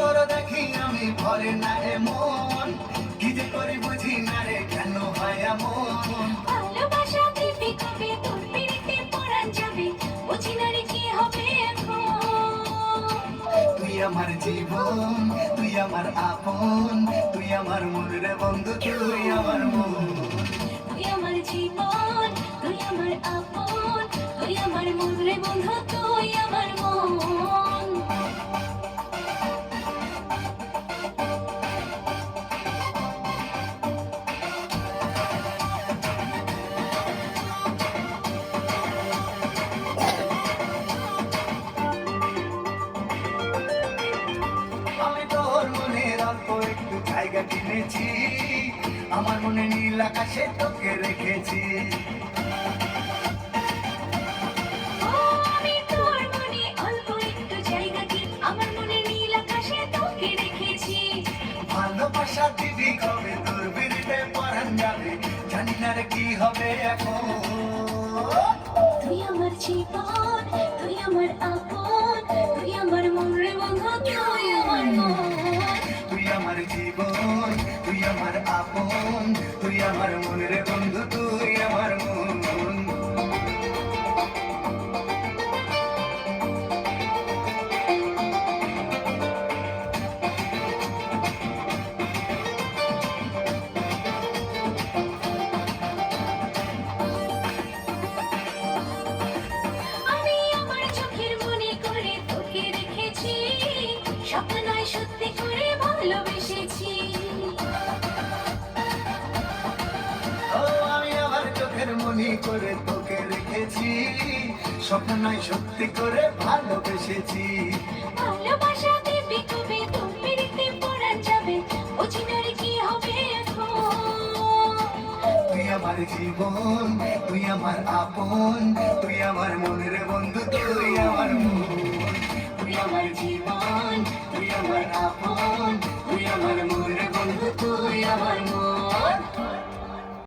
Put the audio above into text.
তোর দেখি আমি ভরে না এমন, কি যে করি বুঝি না রে কেন হয় এমন। ভালোবাসা দিবি কবে তোর পিড়িতে পরাণ যাবে, বুঝি না রে কি হবে এখন। তুই আমার জীবন, তুই আমার আপন, তুই আমার মন রে বন্ধু, তুই আমার মন। তুই আমার জীবন, তুই আমার আপন, তুই আমার মন রে বন্ধু, তুই আমার মন। আমি তোর মনের অল্প একটু জায়গা কিনেছি, আমার মনে নীল আকাশে তোকে রেখেছি। ও আমি তোর মনে অল্প একটু জায়গা কি, আমার মনে নীল আকাশে তোকে রেখেছি। ভালোবাসা দিবি কবে তোর বিরিতে পরাণ যাবে, জানি না রে কি হবে এখন। তুই আমার জীবন, তুই আমার আপন, তুই আমার মন রে বন্ধু, তুই আমার মন। তুই আমার জীবন, তুই আমার আপন, তুই আমার মন রে বন্ধু, তুই আমার মন। আমি আমার চোখের মনে করে তোকে রেখেছি, স্বপ্ন নয় সত্যি করে ভালোবেসেছি। ও আমি আমার চোখের মনি করে তোকে রেখেছি, স্বপ্ন নয় সত্যি করে ভালোবেসেছি। ভালোবাসা দিবি কবে তোর পিড়িতে পরাণ যাবে, বুঝি না রে কি হবে এখন। তুই আমার জীবন, তুই আমার আপন, তুই আমার মনের বন্ধু, তুই আমার মন। তুই আমার জীবন, তুই আমার আপন, তুই আমার মনের